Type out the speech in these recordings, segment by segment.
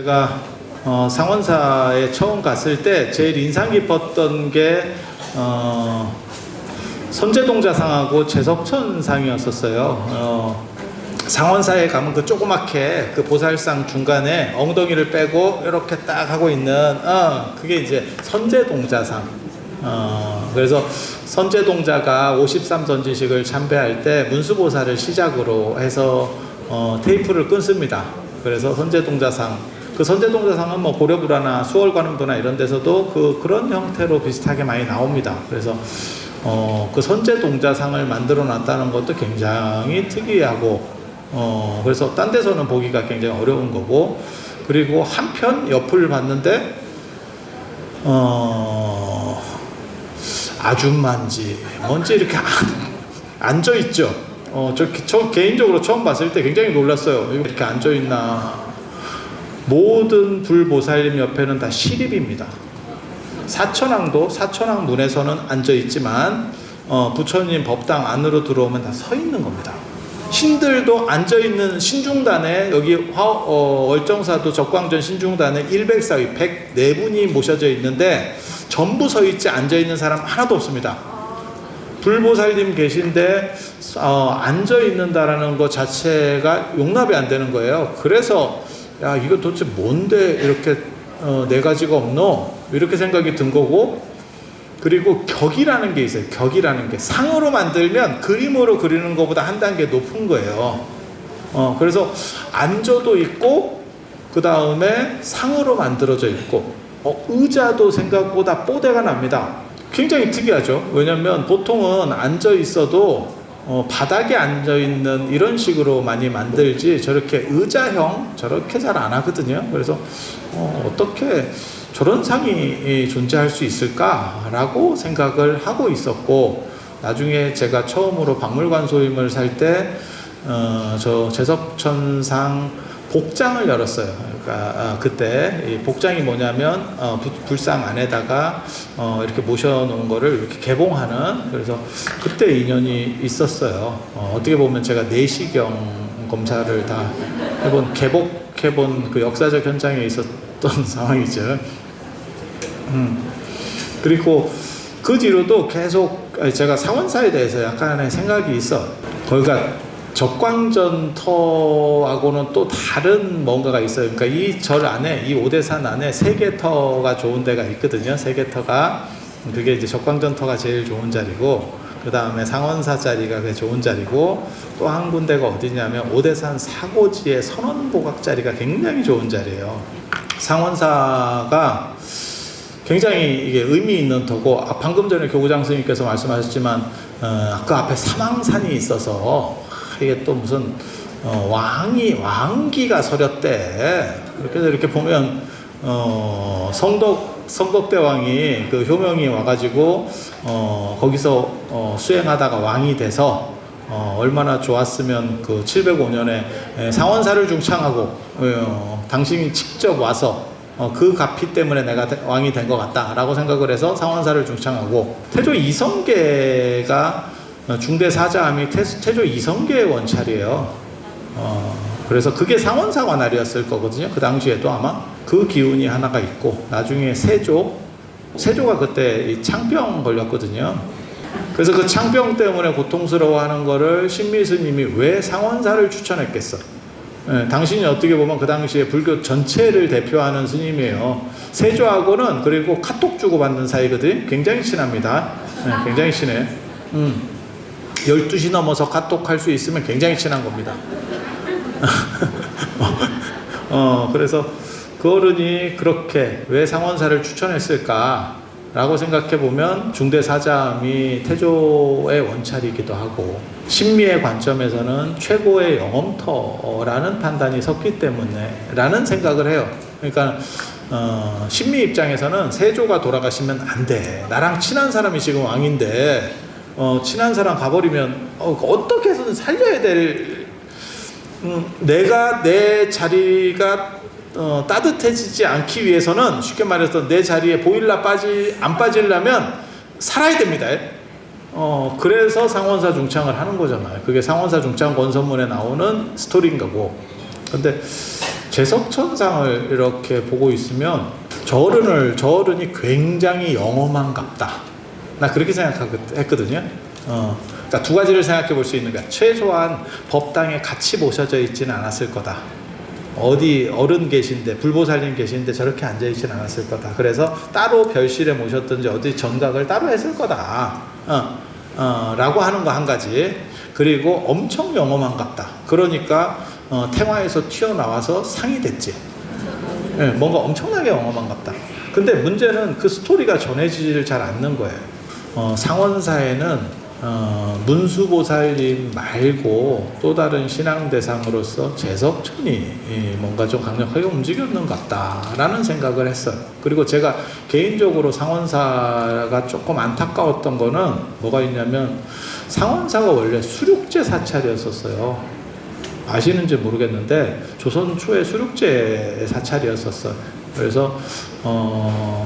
제가 상원사에 처음 갔을 때 제일 인상 깊었던 게 선제동자상하고 제석천상이었었어요. 상원사에 가면 그 조그맣게 그 보살상 중간에 엉덩이를 빼고 이렇게 딱 하고 있는 그게 이제 선제동자상. 그래서 선제동자가 53선지식을 참배할 때 문수보살을 시작으로 해서 테이프를 끊습니다. 그래서 선제동자상, 그 선제동자상은 뭐 고려불화나 수월관음도나 이런 데서도 그런 형태로 비슷하게 많이 나옵니다. 그래서 그 선제동자상을 만들어 놨다는 것도 굉장히 특이하고, 그래서 딴 데서는 보기가 굉장히 어려운 거고, 그리고 한편 옆을 봤는데 아줌마인지 뭔지 이렇게 앉아 있죠. 저 개인적으로 처음 봤을 때 굉장히 놀랐어요. 이렇게 앉아 있나. 모든 불보살님 옆에는 다 시립입니다. 사천왕도 사천왕 문에서는 앉아 있지만 부처님 법당 안으로 들어오면 다 서 있는 겁니다. 신들도 앉아 있는 신중단에, 여기 월정사도 적광전 신중단에 104위 104분이 모셔져 있는데 전부 서 있지 앉아 있는 사람 하나도 없습니다. 불보살님 계신데 앉아 있는다라는 것 자체가 용납이 안 되는 거예요. 그래서 야, 이거 도대체 뭔데 이렇게 네 가지가 없노? 이렇게 생각이 든 거고, 그리고 격이라는 게 있어요. 격이라는 게 상으로 만들면 그림으로 그리는 것보다 한 단계 높은 거예요. 그래서 앉아도 있고 그 다음에 상으로 만들어져 있고 의자도 생각보다 뽀대가 납니다. 굉장히 특이하죠. 왜냐하면 보통은 앉아 있어도 바닥에 앉아 있는 이런 식으로 많이 만들지 저렇게 의자형 저렇게 잘 안 하거든요. 그래서 어떻게 저런 상이 존재할 수 있을까라고 생각을 하고 있었고, 나중에 제가 처음으로 박물관 소임을 살 때 저 제석천상 복장을 열었어요. 그러니까 그때 이 복장이 뭐냐면 불상 안에다가 이렇게 모셔놓은 거를 이렇게 개봉하는, 그래서 그때 인연이 있었어요. 어떻게 보면 제가 내시경 검사를 다 개복해본 그 역사적 현장에 있었던 상황이죠. 그리고 그 뒤로도 계속 제가 상원사에 대해서 약간의 생각이 있어. 거기가 적광전 터하고는 또 다른 뭔가가 있어요. 그러니까 이 절 안에, 이 오대산 안에 세계터가 좋은 데가 있거든요. 세계터가, 그게 이제 적광전 터가 제일 좋은 자리고, 그 다음에 상원사 자리가 그 좋은 자리고, 또 한 군데가 어디냐면 오대산 사고지의 선원보각 자리가 굉장히 좋은 자리예요. 상원사가 굉장히 이게 의미 있는 터고, 방금 전에 교구장 스님께서 말씀하셨지만 그 앞에 사망산이 있어서 이게 또 무슨 왕기가 서렸대. 그래서 이렇게 보면 성덕대왕이 그 효명이 와가지고 거기서 수행하다가 왕이 돼서 얼마나 좋았으면 그 705년에 상원사를 중창하고 당신이 직접 와서 그 가피 때문에 내가 왕이 된 것 같다라고 생각을 해서 상원사를 중창하고, 태조 이성계가 중대사자함이 태조 이성계의 원찰이에요. 그래서 그게 상원사 관할이었을 거거든요. 그 당시에도 아마 그 기운이 하나가 있고, 나중에 세조가 그때 이 창병 걸렸거든요. 그래서 그 창병 때문에 고통스러워하는 거를 신미스님이 왜 상원사를 추천했겠어? 당신이 어떻게 보면 그 당시에 불교 전체를 대표하는 스님이에요. 세조하고는 그리고 카톡 주고받는 사이거든. 굉장히 친합니다. 굉장히 친해. 12시 넘어서 카톡 할 수 있으면 굉장히 친한 겁니다. 그래서 그 어른이 그렇게 왜 상원사를 추천했을까 라고 생각해 보면 중대사자함이 태조의 원찰이기도 하고, 신미의 관점에서는 최고의 영엄터라는 판단이 섰기 때문에 라는 생각을 해요. 그러니까 신미 입장에서는 세조가 돌아가시면 안 돼. 나랑 친한 사람이 지금 왕인데 친한 사람 가버리면 어떻게 해서든 살려야 될, 내가 내 자리가 따뜻해지지 않기 위해서는, 쉽게 말해서 내 자리에 보일러 안 빠지려면 살아야 됩니다. 그래서 상원사 중창을 하는 거잖아요. 그게 상원사 중창 권선문에 나오는 스토리인 거고. 근데 제석천상을 이렇게 보고 있으면 저 어른이 굉장히 영험한갑다. 나 그렇게 생각했거든요. 그러니까 두 가지를 생각해 볼 수 있는 거야. 최소한 법당에 같이 모셔져 있지는 않았을 거다. 어디 어른 계신데, 불보살님 계신데 저렇게 앉아 있지는 않았을 거다. 그래서 따로 별실에 모셨든지 어디 전각을 따로 했을 거다. 라고 하는 거 한 가지. 그리고 엄청 영험한갑다. 그러니까 태화에서 튀어나와서 상이 됐지. 네, 뭔가 엄청나게 영험한갑다. 근데 문제는 그 스토리가 전해지질 잘 않는 거예요. 상원사에는 문수보살님 말고 또 다른 신앙 대상으로서 제석천이 뭔가 좀 강력하게 움직였는 것 같다라는 생각을 했어요. 그리고 제가 개인적으로 상원사가 조금 안타까웠던 거는 뭐가 있냐면, 상원사가 원래 수륙제 사찰이었었어요. 아시는지 모르겠는데 조선 초에 수륙제 사찰이었었어요. 그래서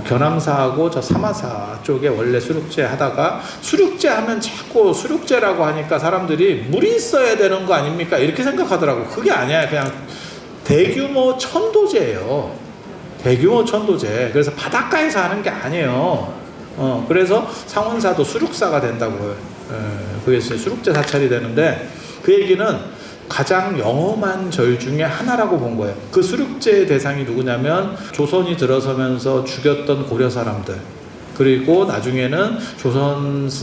견암사하고 저 사마사 쪽에 원래 수륙제 하다가, 수륙제 하면 자꾸 수륙제라고 하니까 사람들이 물이 있어야 되는 거 아닙니까? 이렇게 생각하더라고. 그게 아니야. 그냥 대규모 천도제예요. 대규모 천도제. 그래서 바닷가에서 하는 게 아니에요. 그래서 상원사도 수륙사가 된다고요. 그게 수륙제 사찰이 되는데, 그 얘기는 가장 영험한 절 중에 하나라고 본 거예요. 그 수륙제의 대상이 누구냐면 조선이 들어서면서 죽였던 고려 사람들, 그리고 나중에는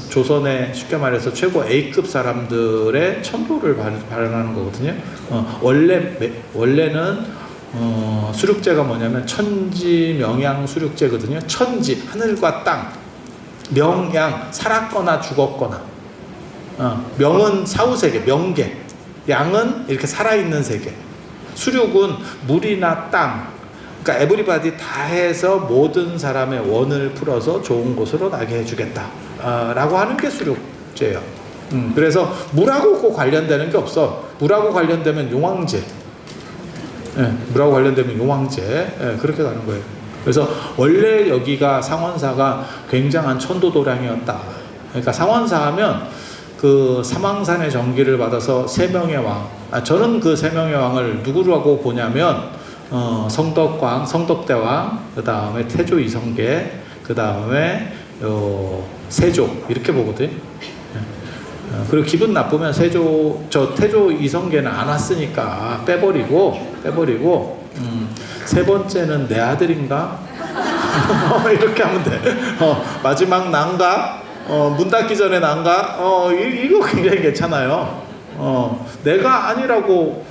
조선의 쉽게 말해서 최고 A급 사람들의 천도를 발현하는 거거든요. 원래는 수륙제가 뭐냐면 천지 명양 수륙제거든요. 천지, 하늘과 땅, 명양, 살았거나 죽었거나, 명은 사후세계, 명계, 양은 이렇게 살아있는 세계, 수륙은 물이나 땅, 그러니까 에브리바디 다 해서 모든 사람의 원을 풀어서 좋은 곳으로 나게 해주겠다 라고 하는 게 수륙제예요. 그래서 물하고 꼭 관련되는 게 없어. 물하고 관련되면 용왕제, 물하고 관련되면 용왕제, 그렇게 가는 거예요. 그래서 원래 여기가 상원사가 굉장한 천도도량이었다. 그러니까 상원사 하면 그 사망산의 정기를 받아서 세 명의 왕, 저는 그 세 명의 왕을 누구라고 보냐면 성덕광, 성덕대왕, 그 다음에 태조 이성계, 그 다음에 세조, 이렇게 보거든요. 그리고 기분 나쁘면 태조 이성계는 안 왔으니까 빼버리고 세 번째는 내 아들인가? 이렇게 하면 돼. 마지막 난가? 문 닫기 전에 난가? 이거 굉장히 괜찮아요. 내가 아니라고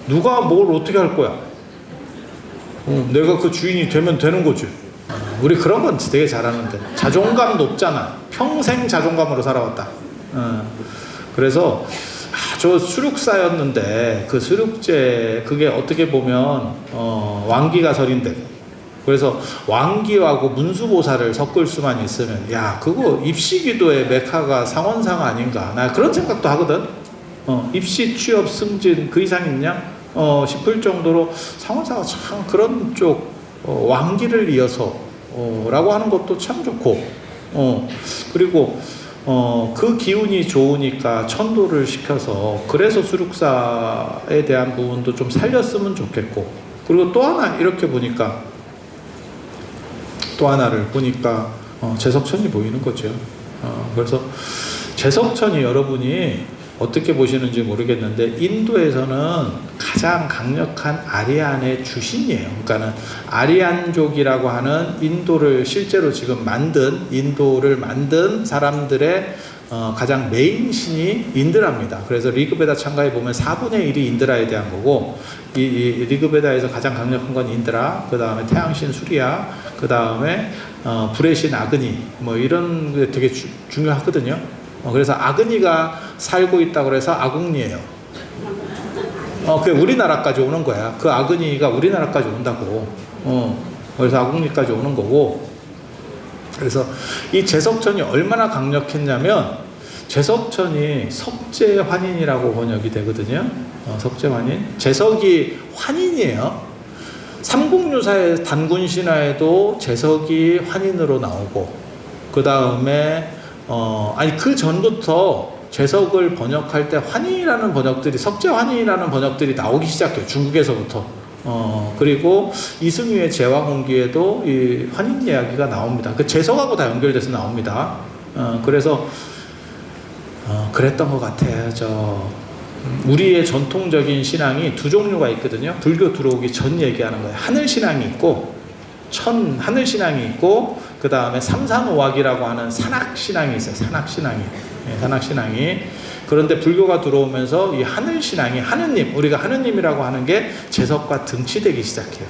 누가 뭘 어떻게 할 거야? 내가 그 주인이 되면 되는 거지. 우리 그런 건 되게 잘하는데, 자존감 높잖아. 평생 자존감으로 살아왔다. 그래서 저 수륙사였는데 그 수륙제, 그게 어떻게 보면 왕기가 설인데, 그래서 왕기하고 문수보살을 섞을 수만 있으면, 야, 그거 입시기도의 메카가 상원사가 아닌가, 나 그런 생각도 하거든. 입시, 취업, 승진 그 이상 있냐 싶을 정도로 상원사가 참 그런 쪽 왕기를 이어서 라고 하는 것도 참 좋고, 그리고 그 기운이 좋으니까 천도를 시켜서, 그래서 수륙사에 대한 부분도 좀 살렸으면 좋겠고, 그리고 또 하나 이렇게 보니까, 또 하나를 보니까 제석천이 보이는 거죠. 그래서 제석천이 여러분이 어떻게 보시는지 모르겠는데, 인도에서는 가장 강력한 아리안의 주신이에요. 그러니까는 아리안족이라고 하는 인도를 실제로 지금 인도를 만든 사람들의 가장 메인 신이 인드라입니다. 그래서 리그베다 창가에 보면 4분의 1이 인드라에 대한 거고, 이 리그베다에서 가장 강력한 건 인드라, 그 다음에 태양신 수리야, 그 다음에 불의 신 아그니, 이런 게 되게 중요하거든요. 그래서 아그니가 살고 있다고 해서 아궁리예요. 그게 우리나라까지 오는 거야. 그 아그니가 우리나라까지 온다고. 그래서 아궁리까지 오는 거고. 그래서 이 제석천이 얼마나 강력했냐면, 제석천이 석재환인이라고 번역이 되거든요. 석재환인. 제석이 환인이에요. 삼국유사의 단군신화에도 제석이 환인으로 나오고, 그 다음에 그 전부터 제석을 번역할 때 환인이라는 번역들이, 석재환인이라는 번역들이 나오기 시작해요. 중국에서부터. 그리고 이승유의 제왕홍기에도 이 환인 이야기가 나옵니다. 그 제석하고 다 연결돼서 나옵니다. 그래서 그랬던 것 같아요. 우리의 전통적인 신앙이 두 종류가 있거든요. 불교 들어오기 전 얘기하는 거예요. 하늘 신앙이 있고, 하늘 신앙이 있고, 그 다음에 삼산오학이라고 하는 산악 신앙이 있어요. 산악 신앙이. 그런데 불교가 들어오면서 이 하늘 신앙이, 하느님, 우리가 하느님이라고 하는 게 제석과 등치되기 시작해요.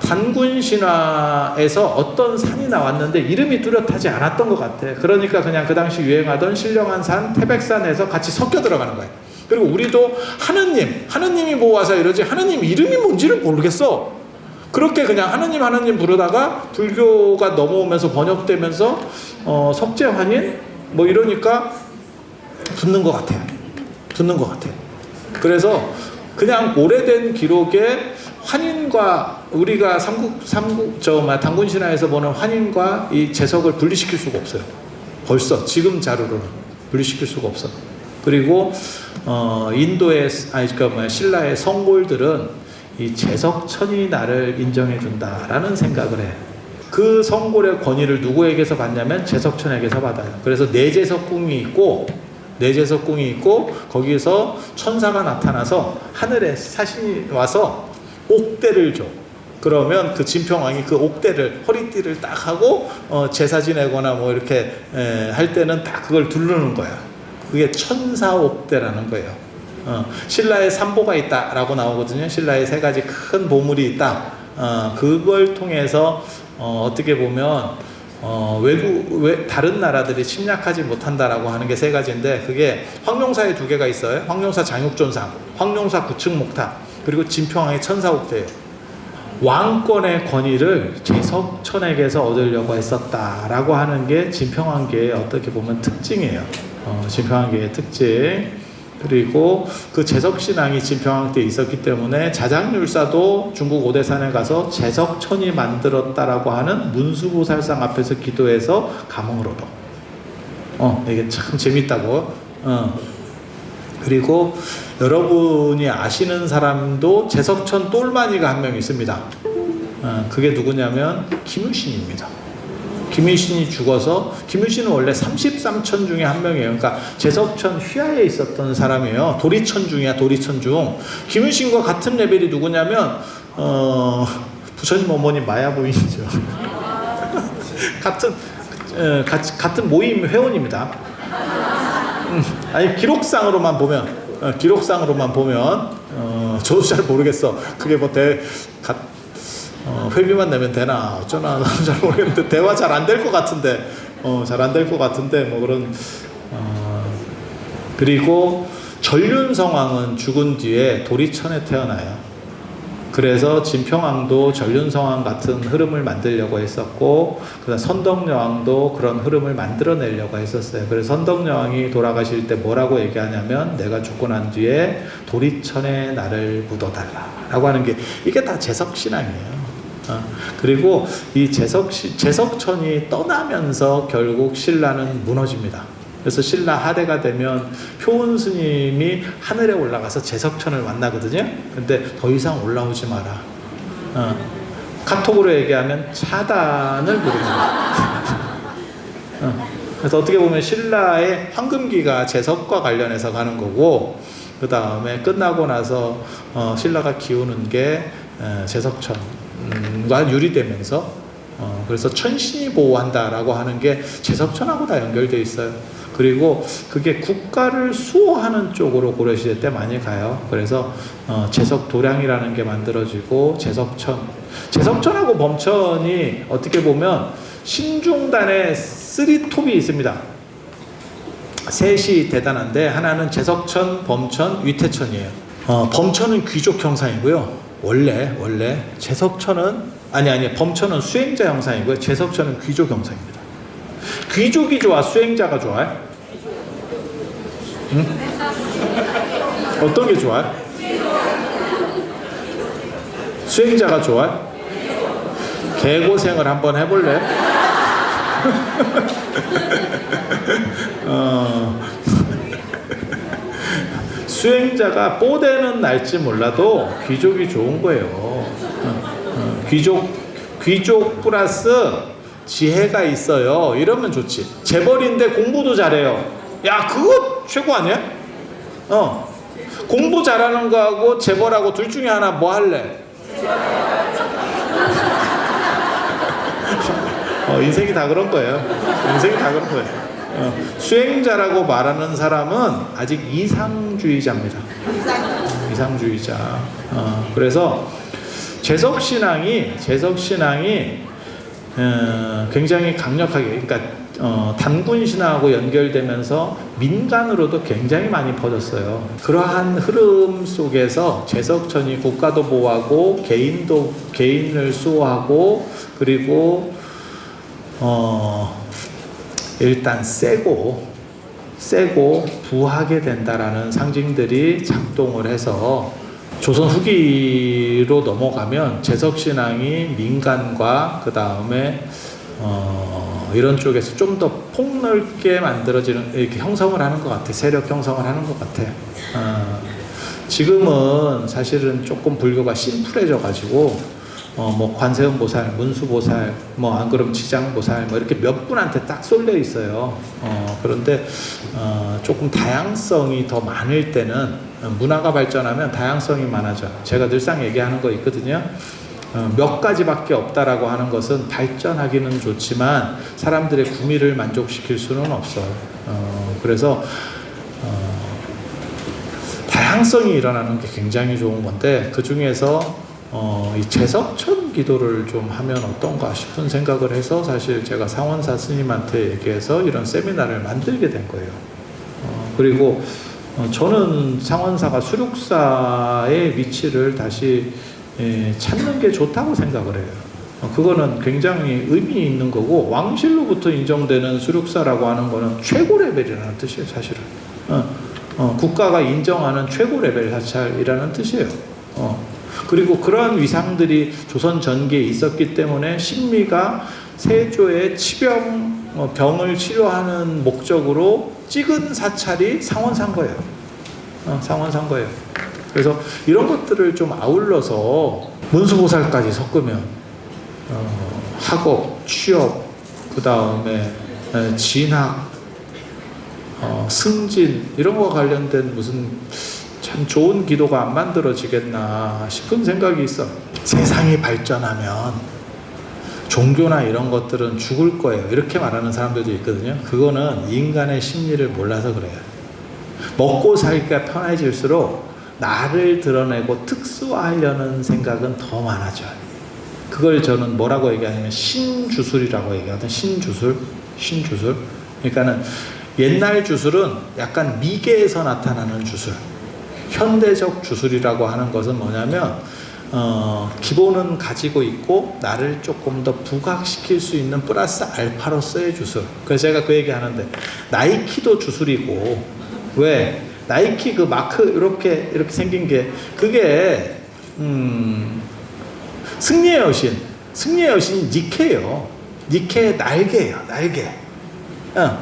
단군 신화에서 어떤 산이 나왔는데 이름이 뚜렷하지 않았던 것 같아. 그러니까 그냥 그 당시 유행하던 신령한 산, 태백산에서 같이 섞여 들어가는 거예요. 그리고 우리도 하느님이 뭐 와서 이러지, 하느님 이름이 뭔지를 모르겠어. 그렇게 그냥 하느님 부르다가 불교가 넘어오면서 번역되면서 석재환인 뭐 이러니까 붙는 것 같아요. 그래서 그냥 오래된 기록에 환인과, 우리가 단군 신화에서 보는 환인과 이 제석을 분리시킬 수가 없어요. 벌써 지금 자료로는 분리시킬 수가 없어. 그리고 인도의 신라의 성골들은 이 제석천이 나를 인정해 준다라는 생각을 해. 그 성골의 권위를 누구에게서 받냐면 제석천에게서 받아요. 그래서 내제석궁이 있고 거기서 천사가 나타나서 하늘에 사신이 와서 옥대를 줘. 그러면 그 진평왕이 그 옥대를, 허리띠를 딱 하고 제사 지내거나 뭐 이렇게 할 때는 딱 그걸 두르는 거야. 그게 천사옥대라는 거예요. 신라에 삼보가 있다라고 나오거든요. 신라에 3가지 큰 보물이 있다. 그걸 통해서 어떻게 보면 다른 나라들이 침략하지 못한다라고 하는 게 3가지인데, 그게 황룡사에 2개가 있어요. 황룡사 장육존상, 황룡사 구층목탑, 그리고 진평왕의 천사옥대예요. 왕권의 권위를 제석천에게서 얻으려고 했었다라고 하는 게 진평왕계의 어떻게 보면 특징이에요. 진평왕계의 특징. 그리고 그 제석신앙이 진평왕 때 있었기 때문에 자장률사도 중국 오대산에 가서 제석천이 만들었다라고 하는 문수보살상 앞에서 기도해서 감흥을 얻어. 이게 참 재밌다고. 그리고 여러분이 아시는 사람도 제석천 똘마니가 한 명 있습니다. 그게 누구냐면 김유신입니다. 김유신이 죽어서, 김유신은 원래 33천 중에 한 명이에요. 그러니까 제석천 휘하에 있었던 사람이에요. 도리천 중이야, 도리천 중. 김유신과 같은 레벨이 누구냐면 부처님 어머니 마야 부인이죠. 같은 모임 회원입니다. 아니 기록상으로만 보면 저도 잘 모르겠어. 그게 뭐 회비만 내면 되나 어쩌나 잘 모르겠는데, 대화 잘 안 될 것 같은데 뭐 그런. 그리고 전륜성왕은 죽은 뒤에 도리천에 태어나요. 그래서 진평왕도 전륜성왕 같은 흐름을 만들려고 했었고, 그다음 선덕여왕도 그런 흐름을 만들어내려고 했었어요. 그래서 선덕여왕이 돌아가실 때 뭐라고 얘기하냐면, 내가 죽고 난 뒤에 도리천에 나를 묻어달라라고 하는 게, 이게 다 제석신앙이에요. 그리고 이 제석천이 떠나면서 결국 신라는 무너집니다. 그래서 신라 하대가 되면 표은 스님이 하늘에 올라가서 제석천을 만나거든요. 근데 더 이상 올라오지 마라. 카톡으로 얘기하면 차단을 누릅니다. 그래서 어떻게 보면 신라의 황금기가 제석과 관련해서 가는 거고, 그 다음에 끝나고 나서 신라가 기우는 게 제석천과 유리되면서, 그래서 천신이 보호한다라고 하는 게 제석천하고 다 연결되어 있어요. 그리고 그게 국가를 수호하는 쪽으로 고려시대 때 많이 가요. 그래서 제석도량이라는 게 만들어지고, 제석천하고 범천이 어떻게 보면 신중단에 3톱이 있습니다. 셋이 대단한데, 하나는 제석천, 범천, 위태천이에요. 범천은 귀족 형상이고요. 원래 범천은 수행자 형상이고요. 제석천은 귀족 형상입니다. 귀족이 좋아, 수행자가 좋아요? 응? 어떤 게 좋아요? 수행자가 좋아요? 개고생을 한번 해볼래? 수행자가 뽀대는 날지 몰라도 귀족이 좋은 거예요. 귀족 플러스 지혜가 있어요. 이러면 좋지. 재벌인데 공부도 잘해요. 야, 그거 최고 아니야? 공부 잘하는 거하고 재벌하고 둘 중에 하나 뭐 할래? 인생이 다 그런 거예요. 인생이 다 그런 거예요. 수행자라고 말하는 사람은 아직 이상주의자입니다. 이상주의자. 그래서 재석신앙이 굉장히 강력하게, 그러니까 단군신앙하고 연결되면서 민간으로도 굉장히 많이 퍼졌어요. 그러한 흐름 속에서 재석천이 국가도 보호하고 개인을 수호하고, 그리고 일단 세고 부하게 된다라는 상징들이 작동을 해서 조선 후기로 넘어가면 재석신앙이 민간과 그 다음에 이런 쪽에서 좀 더 폭넓게 만들어지는, 이렇게 형성을 하는 것 같아. 세력 형성을 하는 것 같아. 지금은 사실은 조금 불교가 심플해져 가지고 뭐 관세음보살, 문수보살, 뭐 안 그러면 지장보살, 뭐 이렇게 몇 분한테 딱 쏠려 있어요. 그런데 조금 다양성이 더 많을 때는, 문화가 발전하면 다양성이 많아져. 제가 늘상 얘기하는 거 있거든요. 몇 가지밖에 없다라고 하는 것은 발전하기는 좋지만 사람들의 구미를 만족시킬 수는 없어. 그래서 다양성이 일어나는 게 굉장히 좋은 건데, 그 중에서 이 재석천 기도를 좀 하면 어떤가 싶은 생각을 해서 사실 제가 상원사 스님한테 얘기해서 이런 세미나를 만들게 된 거예요. 그리고 저는 상원사가 수륙사의 위치를 다시 찾는 게 좋다고 생각을 해요. 그거는 굉장히 의미 있는 거고, 왕실로부터 인정되는 수륙사라고 하는 거는 최고 레벨이라는 뜻이에요, 사실은. 국가가 인정하는 최고 레벨 사찰이라는 뜻이에요. 그리고 그러한 위상들이 조선 전기에 있었기 때문에 신미가 세조의 병을 치료하는 목적으로 찍은 사찰이 상원사인 거예요. 상원사인 거예요. 그래서 이런 것들을 좀 아울러서 문수보살까지 섞으면 학업, 취업, 그 다음에 진학, 승진, 이런 거와 관련된 무슨 참 좋은 기도가 안 만들어지겠나 싶은 생각이 있어. 세상이 발전하면 종교나 이런 것들은 죽을 거예요, 이렇게 말하는 사람들도 있거든요. 그거는 인간의 심리를 몰라서 그래요. 먹고 살기가 편해질수록 나를 드러내고 특수화하려는 생각은 더 많아져요. 그걸 저는 뭐라고 얘기하냐면 신주술이라고 얘기하거든. 신주술. 그러니까는 옛날 주술은 약간 미개에서 나타나는 주술. 현대적 주술이라고 하는 것은 뭐냐면 기본은 가지고 있고 나를 조금 더 부각시킬 수 있는 플러스 알파로서의 주술. 그래서 제가 그 얘기 하는데, 나이키도 주술이고, 왜? 나이키 그 마크 이렇게 생긴 게, 그게 승리의 여신이 니케예요. 니케의 날개예요, 날개.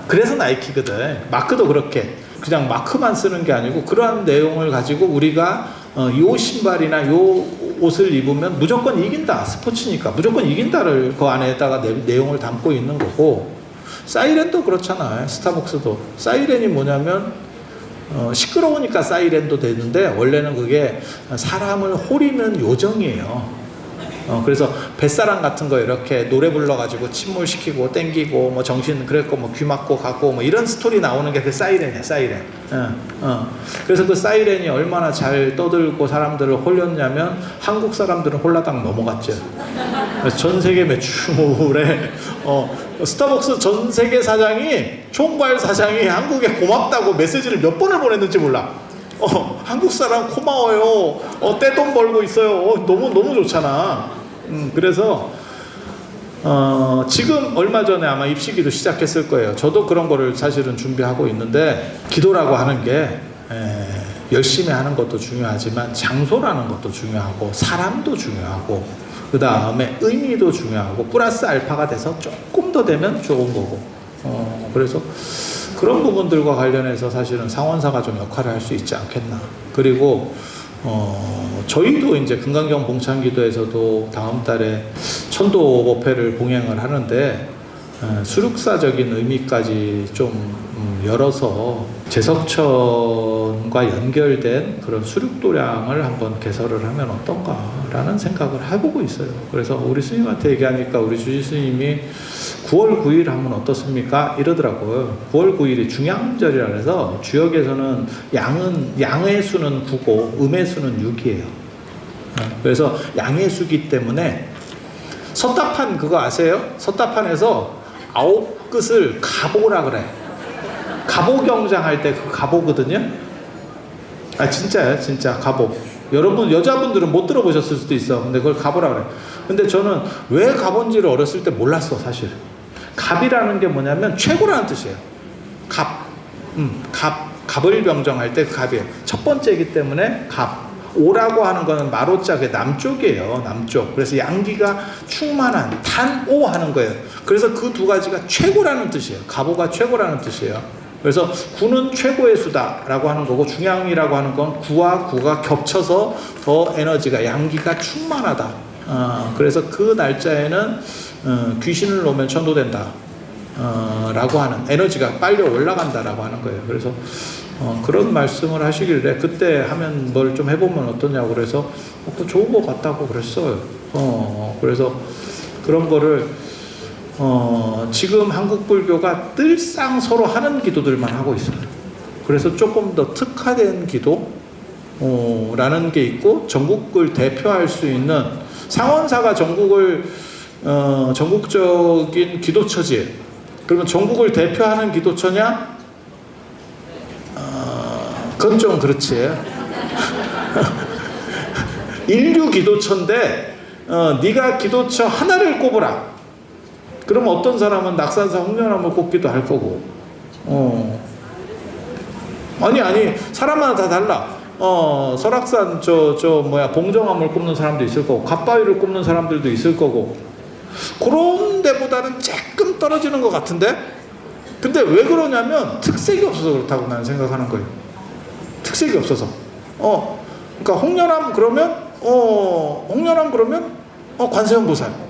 그래서 나이키거든. 마크도 그렇게 그냥 마크만 쓰는 게 아니고, 그러한 내용을 가지고 우리가 요 신발이나 요 옷을 입으면 무조건 이긴다, 스포츠니까 무조건 이긴다를 그 안에다가 내용을 담고 있는 거고, 사이렌도 그렇잖아요. 스타벅스도 사이렌이 뭐냐면 시끄러우니까 사이렌도 되는데, 원래는 그게 사람을 호리는 요정이에요. 그래서 뱃사람 같은 거 이렇게 노래 불러가지고 침몰시키고 땡기고 뭐 정신 그랬고 뭐 귀 막고 가고 뭐 이런 스토리 나오는 게 그 사이렌이야, 사이렌. 그래서 그 사이렌이 얼마나 잘 떠들고 사람들을 홀렸냐면, 한국 사람들은 홀라당 넘어갔죠. 그래서 전 세계 매출에 스타벅스 전 세계 사장이, 총괄 사장이 한국에 고맙다고 메시지를 몇 번을 보냈는지 몰라. 한국 사람 고마워요. 떼돈 벌고 있어요. 너무 좋잖아. 그래서 지금 얼마 전에 아마 입시기도 시작했을 거예요. 저도 그런 거를 사실은 준비하고 있는데, 기도라고 하는 게 열심히 하는 것도 중요하지만 장소라는 것도 중요하고 사람도 중요하고 그 다음에 의미도 중요하고 플러스 알파가 돼서 조금 더 되면 좋은 거고. 그래서 그런 부분들과 관련해서 사실은 상원사가 좀 역할을 할 수 있지 않겠나. 그리고 저희도 이제 금강경 봉창기도에서도 다음 달에 천도법회를 봉행을 하는데 수륙사적인 의미까지 좀 열어서 제석천과 연결된 그런 수륙도량을 한번 개설을 하면 어떤가라는 생각을 해보고 있어요. 그래서 우리 스님한테 얘기하니까 우리 주지 스님이 9월 9일 하면 어떻습니까? 이러더라고요. 9월 9일이 중양절이라 해서 주역에서는 양의 수는 9고 음의 수는 6이에요. 그래서 양의 수기 때문에 서따판 그거 아세요? 서따판에서 9끝을 가보라 그래. 가보경장 할 때 그 가보거든요. 아 진짜요, 진짜 가보. 여러분 여자분들은 못 들어보셨을 수도 있어. 근데 그걸 가보라 그래. 근데 저는 왜 가본지를 어렸을 때 몰랐어 사실. 갑이라는 게 뭐냐면 최고라는 뜻이에요. 갑을 병정할 때 그 갑이에요. 첫 번째이기 때문에 갑. 오라고 하는 거는 마로자, 그 남쪽이에요. 남쪽. 그래서 양기가 충만한 탄오 하는 거예요. 그래서 그 두 가지가 최고라는 뜻이에요. 가보가 최고라는 뜻이에요. 그래서 구는 최고의 수다라고 하는 거고, 중양이라고 하는 건 구와 구가 겹쳐서 더 에너지가 양기가 충만하다. 그래서 그 날짜에는 귀신을 놓으면 천도된다. 라고 하는 에너지가 빨리 올라간다라고 하는 거예요. 그래서 그런 말씀을 하시길래 그때 하면 뭘 좀 해보면 어떠냐고 그래서 또 좋은 것 같다고 그랬어요. 그래서 그런 거를 지금 한국 불교가 늘상 서로 하는 기도들만 하고 있어요. 그래서 조금 더 특화된 기도라는 게 있고, 전국을 대표할 수 있는 상원사가 전국적인 기도처지. 그러면 전국을 대표하는 기도처냐? 그건 좀 그렇지. 인류 기도처인데 네가 기도처 하나를 꼽으라. 그러면 어떤 사람은 낙산사 홍련암을 꼽기도 할 거고. 아니 사람마다 다 달라. 설악산 봉정암을 꼽는 사람도 있을 거고, 갓바위를 꼽는 사람들도 있을 거고. 그런 데보다는 조금 떨어지는 것 같은데, 근데 왜 그러냐면 특색이 없어서 그렇다고 나는 생각하는 거예요. 특색이 없어서. 그러니까 홍련암 그러면 관세음보살.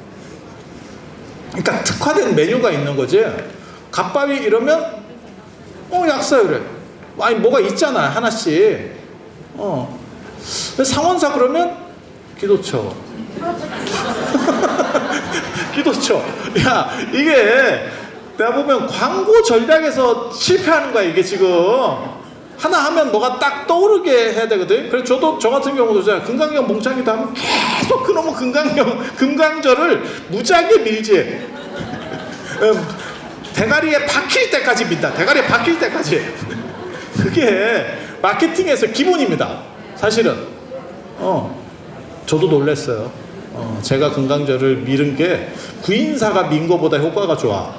그러니까 특화된 메뉴가 있는 거지. 갓바위 이러면 약사유래. 아니 뭐가 있잖아 하나씩. 상원사 그러면 기도처. 기도처. 야, 이게 내가 보면 광고 전략에서 실패하는 거야 이게 지금. 하나 하면 뭐가 딱 떠오르게 해야 되거든. 그래서 저 같은 경우도 금강경 봉창기도 하면 계속 그놈의 금강절을 무지하게 밀지. 대가리에 박힐 때까지 민다. 대가리에 박힐 때까지. 그게 마케팅에서 기본입니다 사실은. 저도 놀랐어요. 제가 금강절을 미른 게 구인사가 민 거보다 효과가 좋아.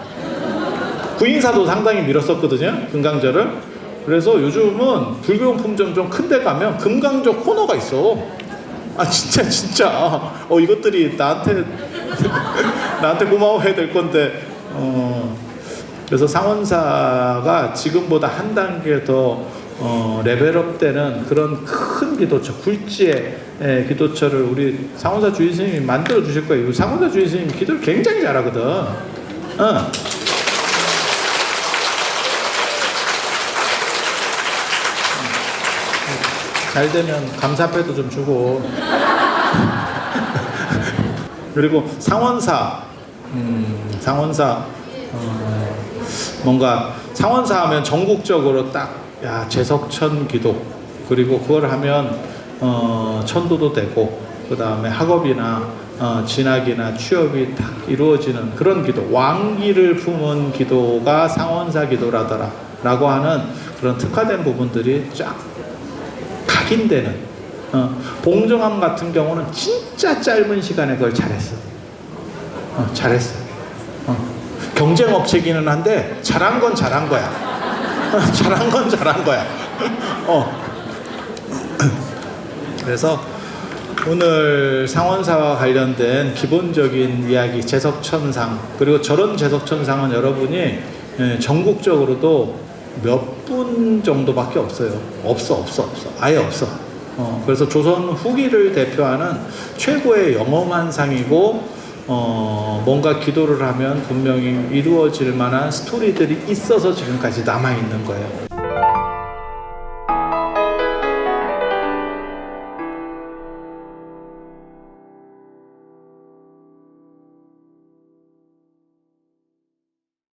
구인사도 상당히 밀었었거든요 금강절을. 그래서 요즘은 불교용품점 좀 큰 데 가면 금강절 코너가 있어. 진짜 이것들이 나한테 고마워해야 될 건데. 그래서 상원사가 지금보다 한 단계 더 레벨업 되는 그런 큰 기도처, 굴지의 기도처를 우리 상원사 주의 스님이 만들어 주실 거예요. 상원사 주의 스님이 기도를 굉장히 잘하거든. 잘 되면 감사패도 좀 주고. 그리고 상원사 뭔가 상원사 하면 전국적으로 딱 제석천 기도, 그리고 그걸 하면 천도도 되고, 그 다음에 학업이나 진학이나 취업이 딱 이루어지는 그런 기도, 왕기를 품은 기도가 상원사 기도라더라 라고 하는 그런 특화된 부분들이 쫙 각인되는. 봉정암 같은 경우는 진짜 짧은 시간에 그걸 잘했어. 경쟁업체기는 한데 잘한 건 잘한 거야. 잘한 건 잘한 거야. 그래서 오늘 상원사와 관련된 기본적인 이야기, 제석천상, 그리고 저런 제석천상은 여러분이 전국적으로도 몇 분 정도밖에 없어요. 없어. 아예 없어. 그래서 조선 후기를 대표하는 최고의 영험한 상이고, 뭔가 기도를 하면 분명히 이루어질 만한 스토리들이 있어서 지금까지 남아있는 거예요.